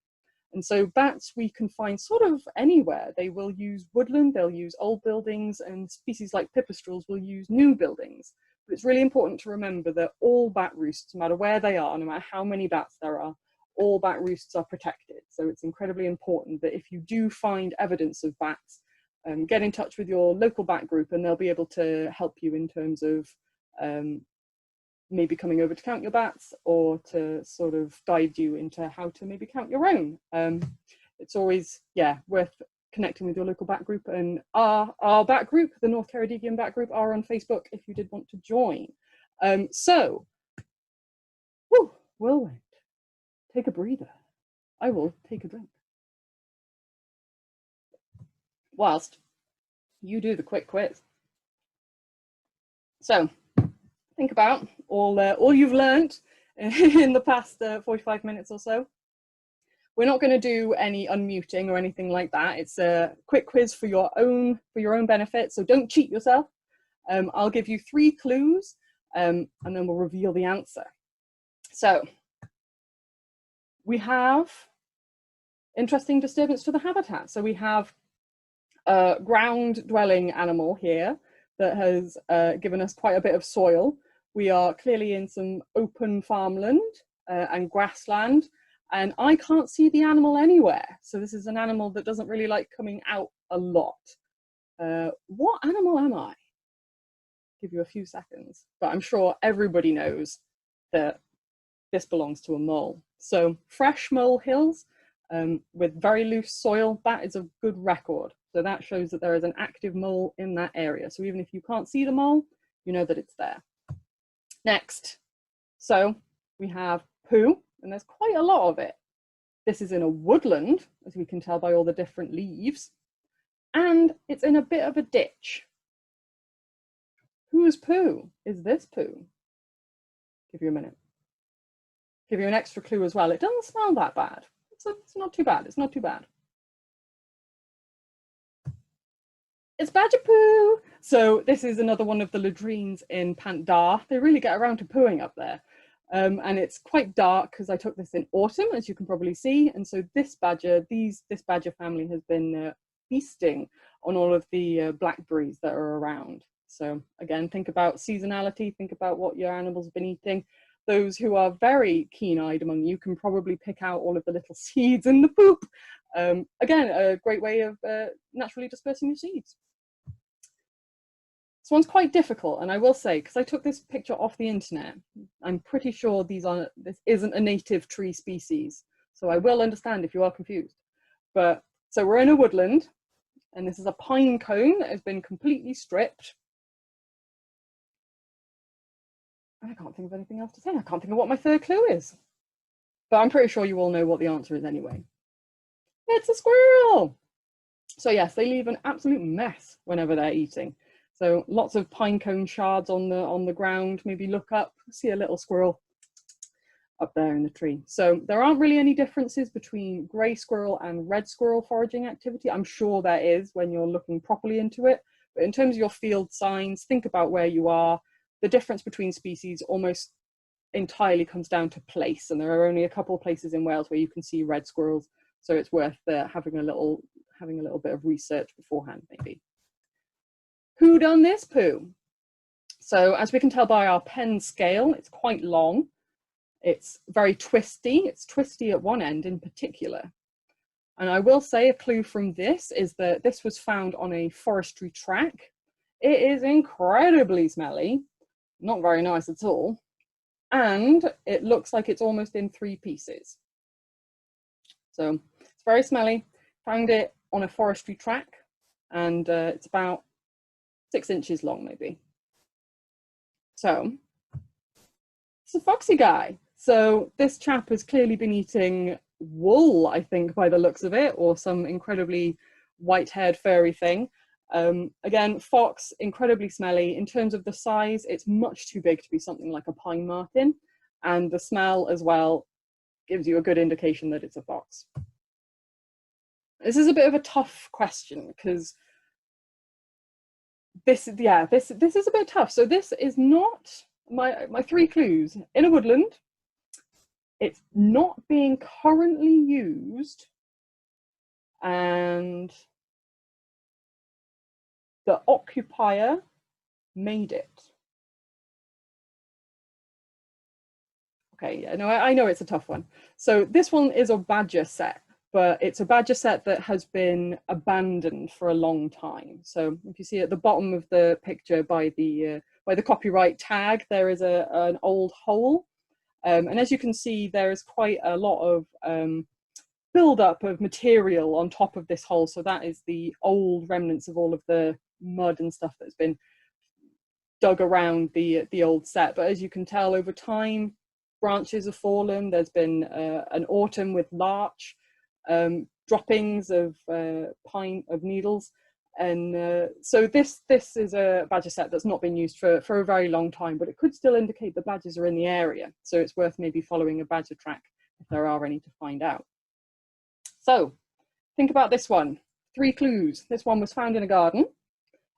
And so bats we can find sort of anywhere. They will use woodland, they'll use old buildings, and species like pipistrelles will use new buildings. But it's really important to remember that all bat roosts, no matter where they are, no matter how many bats there are, all bat roosts are protected. So it's incredibly important that if you do find evidence of bats, get in touch with your local bat group and they'll be able to help you in terms of maybe coming over to count your bats, or to sort of guide you into how to maybe count your own. It's always, yeah, worth connecting with your local bat group, and our bat group, the North Ceredigion bat group, are on Facebook if you did want to join. So, whew, whirlwind, take a breather. I will take a drink whilst you do the quick quiz. So, think about all you've learned in the past 45 minutes or so. We're not going to do any unmuting or anything like that. It's a quick quiz for your own benefit, so don't cheat yourself. I'll give you 3 clues and then we'll reveal the answer. So we have interesting disturbance to the habitat. So we have a ground dwelling animal here that has given us quite a bit of soil. We are clearly in some open farmland and grassland, and I can't see the animal anywhere. So this is an animal that doesn't really like coming out a lot. What animal am I? Give you a few seconds, but I'm sure everybody knows that this belongs to a mole. So fresh mole hills with very loose soil, that is a good record. So that shows that there is an active mole in that area. So even if you can't see the mole, you know that it's there. Next, so we have poo, and there's quite a lot of it. This is in a woodland, as we can tell by all the different leaves, and it's in a bit of a ditch. Whose poo is this poo? Give you a minute. Give you an extra clue as well. It doesn't smell that bad. It's not too bad. It's not too bad. It's badger poo. So this is another one of the latrines in Pant d'Ar. They really get around to pooing up there. And it's quite dark because I took this in autumn, as you can probably see. And so this badger, this badger family has been feasting on all of the blackberries that are around. So again, think about seasonality, think about what your animal's been eating. Those who are very keen-eyed among you can probably pick out all of the little seeds in the poop. Again, a great way of naturally dispersing your seeds. This one's quite difficult, and I will say, because I took this picture off the internet, I'm pretty sure this isn't a native tree species. So I will understand if you are confused. But so we're in a woodland, and this is a pine cone that has been completely stripped. I can't think of anything else to say. I can't think of what my 3rd clue is. But I'm pretty sure you all know what the answer is anyway. It's a squirrel! So yes, they leave an absolute mess whenever they're eating. So lots of pine cone shards on the ground. Maybe look up, see a little squirrel up there in the tree. So there aren't really any differences between grey squirrel and red squirrel foraging activity. I'm sure there is when you're looking properly into it. But in terms of your field signs, think about where you are. The difference between species almost entirely comes down to place, and there are only a couple of places in Wales where you can see red squirrels, so it's worth having a little bit of research beforehand maybe. Who done this poo? So as we can tell by our pen scale, it's quite long. It's very twisty. It's twisty at one end in particular. And I will say a clue from this is that this was found on a forestry track. It is incredibly smelly. Not very nice at all, and it looks like it's almost in 3 pieces. So it's very smelly. Found it on a forestry track, and it's about 6 inches long maybe. So it's a foxy guy. So this chap has clearly been eating wool, I think, by the looks of it, or some incredibly white-haired furry thing. Again, fox, incredibly smelly. In terms of the size, it's much too big to be something like a pine marten, and the smell as well gives you a good indication that it's a fox. This is a bit of a tough question because this is a bit tough. So this is not my three clues. In a woodland, it's not being currently used, and the occupier made it. Okay, yeah, no, I know it's a tough one. So this one is a badger set, but it's a badger set that has been abandoned for a long time. So if you see at the bottom of the picture by the copyright tag, there is an old hole. And as you can see, there is quite a lot of build-up of material on top of this hole. So that is the old remnants of all of the mud and stuff that's been dug around the old set. But as you can tell, over time, branches have fallen. There's been an autumn with larch, droppings of needles, and so this is a badger set that's not been used for a very long time, but it could still indicate the badgers are in the area. So it's worth maybe following a badger track if there are any to find out. So think about this one. 3 clues. This one was found in a garden.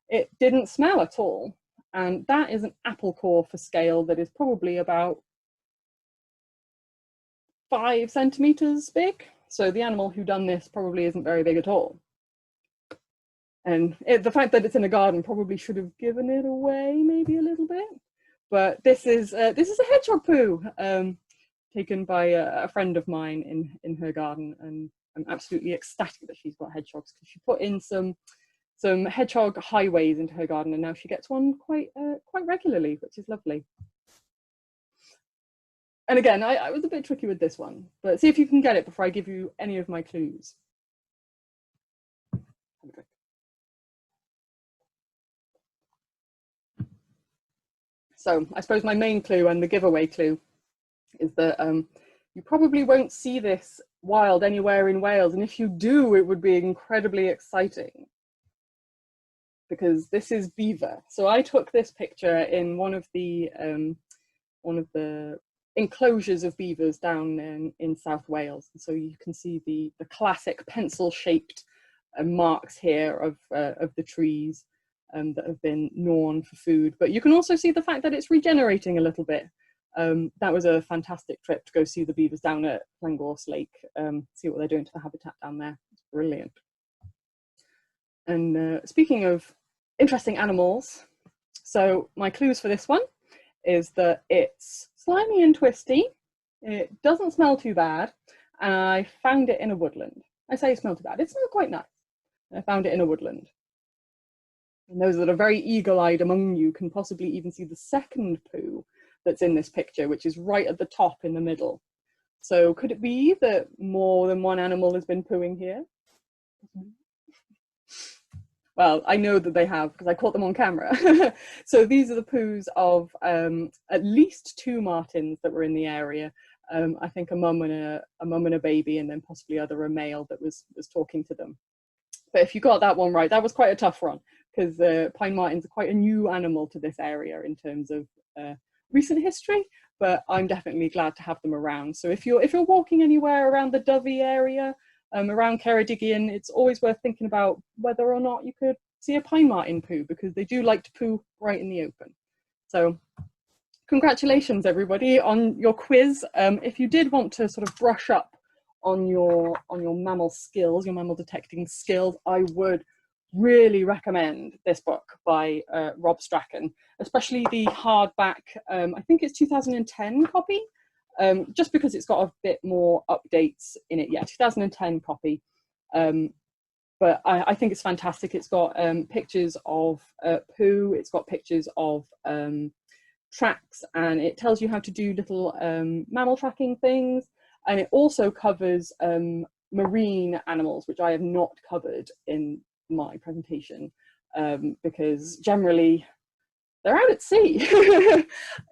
It didn't smell at all, and that is an apple core for scale that is probably about 5 centimeters big. So the animal who done this probably isn't very big at all. And the fact that it's in a garden probably should have given it away maybe a little bit. But this is a hedgehog poo taken by a friend of mine in her garden, and I'm absolutely ecstatic that she's got hedgehogs because she put in some hedgehog highways into her garden, and now she gets one quite regularly, which is lovely. And again, I was a bit tricky with this one, but see if you can get it before I give you any of my clues. So I suppose my main clue and the giveaway clue is that you probably won't see this wild anywhere in Wales, and if you do, it would be incredibly exciting because this is beaver. So I took this picture in one of the enclosures of beavers down in South Wales. So you can see the classic pencil-shaped marks here of the trees that have been gnawn for food. But you can also see the fact that it's regenerating a little bit. That was a fantastic trip to go see the beavers down at Llangorse Lake, see what they're doing to the habitat down there. It's brilliant. And speaking of interesting animals, so my clues for this one is that it's slimy and twisty, it doesn't smell too bad, and I found it in a woodland. I say it smelled too bad, it smelled quite nice. I found it in a woodland. And those that are very eagle-eyed among you can possibly even see the second poo that's in this picture, which is right at the top in the middle. So could it be that more than one animal has been pooing here? Well, I know that they have because I caught them on camera. So these are the poos of at least 2 martins that were in the area. I think a mum and a baby, and then possibly a male that was talking to them. But if you got that one right, that was quite a tough one because pine martins are quite a new animal to this area in terms of recent history. But I'm definitely glad to have them around. So if you're walking anywhere around the Dovey area, around Ceredigion, it's always worth thinking about whether or not you could see a pine martin poo, because they do like to poo right in the open. So congratulations everybody on your quiz. If you did want to sort of brush up on your mammal skills, your mammal detecting skills, I would really recommend this book by Rob Strachan, especially the hardback, I think it's 2010 copy. Just because it's got a bit more updates in it. Yeah, 2010 copy. But I think it's fantastic. It's got pictures of poo, it's got pictures of tracks, and it tells you how to do little mammal tracking things. And it also covers marine animals, which I have not covered in my presentation, because generally they're out at sea.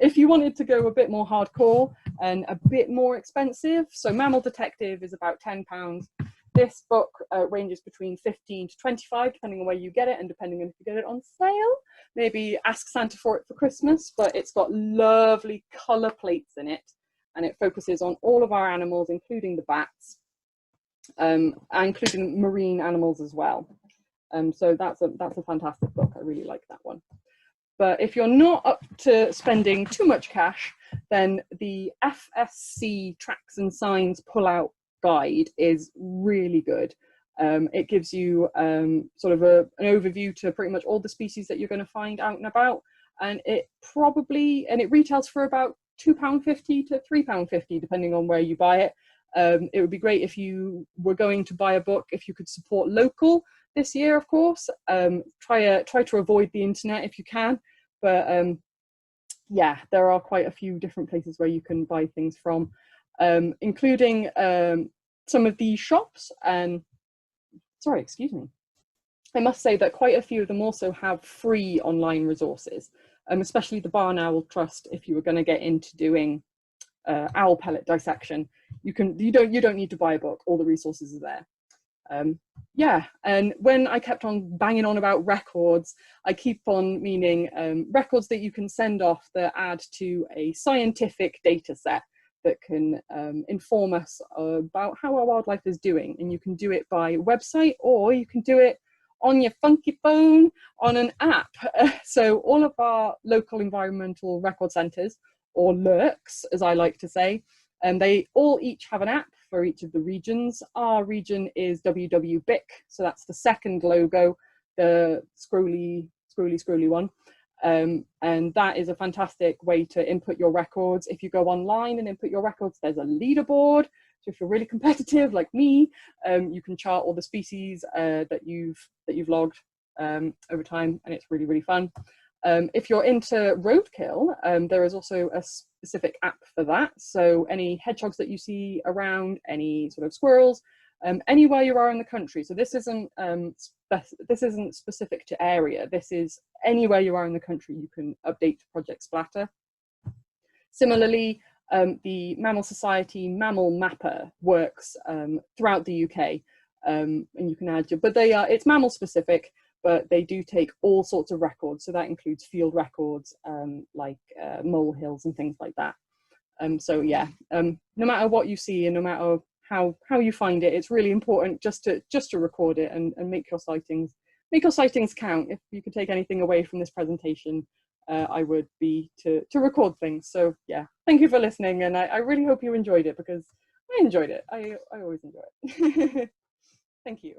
If you wanted to go a bit more hardcore and a bit more expensive, so Mammal Detective is about £10. This book ranges between 15 to 25, depending on where you get it and depending on if you get it on sale. Maybe ask Santa for it for Christmas, but it's got lovely colour plates in it, and it focuses on all of our animals, including the bats. including marine animals as well. So that's a fantastic book. I really like that one. But if you're not up to spending too much cash, then the FSC Tracks and Signs Pull-Out Guide is really good. It gives you sort of an overview to pretty much all the species that you're going to find out and about, and it retails for about £2.50 to £3.50 depending on where you buy it. It would be great if you were going to buy a book, if you could support local this year, of course. Try to avoid the internet if you can, but yeah, there are quite a few different places where you can buy things from, including some of the shops. And sorry, excuse me. I must say that quite a few of them also have free online resources, especially the Barn Owl Trust. If you were going to get into doing owl pellet dissection, you don't need to buy a book. All the resources are there. Yeah, and when I kept on banging on about records, I keep on meaning records that you can send off that add to a scientific data set that can inform us about how our wildlife is doing. And you can do it by website, or you can do it on your funky phone on an app. So all of our local environmental record centres, or LERCs as I like to say, and they all each have an app for each of the regions. Our region is WWBIC, so that's the second logo, the scrolly one. And that is a fantastic way to input your records. If you go online and input your records, there's a leaderboard. So if you're really competitive like me, you can chart all the species that you've logged over time, and it's really, really fun. If you're into roadkill, there is also a specific app for that. So any hedgehogs that you see around, any sort of squirrels, anywhere you are in the country. So this isn't specific to area. This is anywhere you are in the country, you can update Project Splatter. Similarly, the Mammal Society Mammal Mapper works throughout the UK, and you can add but it's mammal specific, but they do take all sorts of records. So that includes field records, like molehills and things like that. So yeah, no matter what you see and no matter how you find it, it's really important just to record it and make your sightings count. If you could take anything away from this presentation, I would be to record things. So yeah, thank you for listening, and I really hope you enjoyed it, because I enjoyed it. I always enjoy it. Thank you.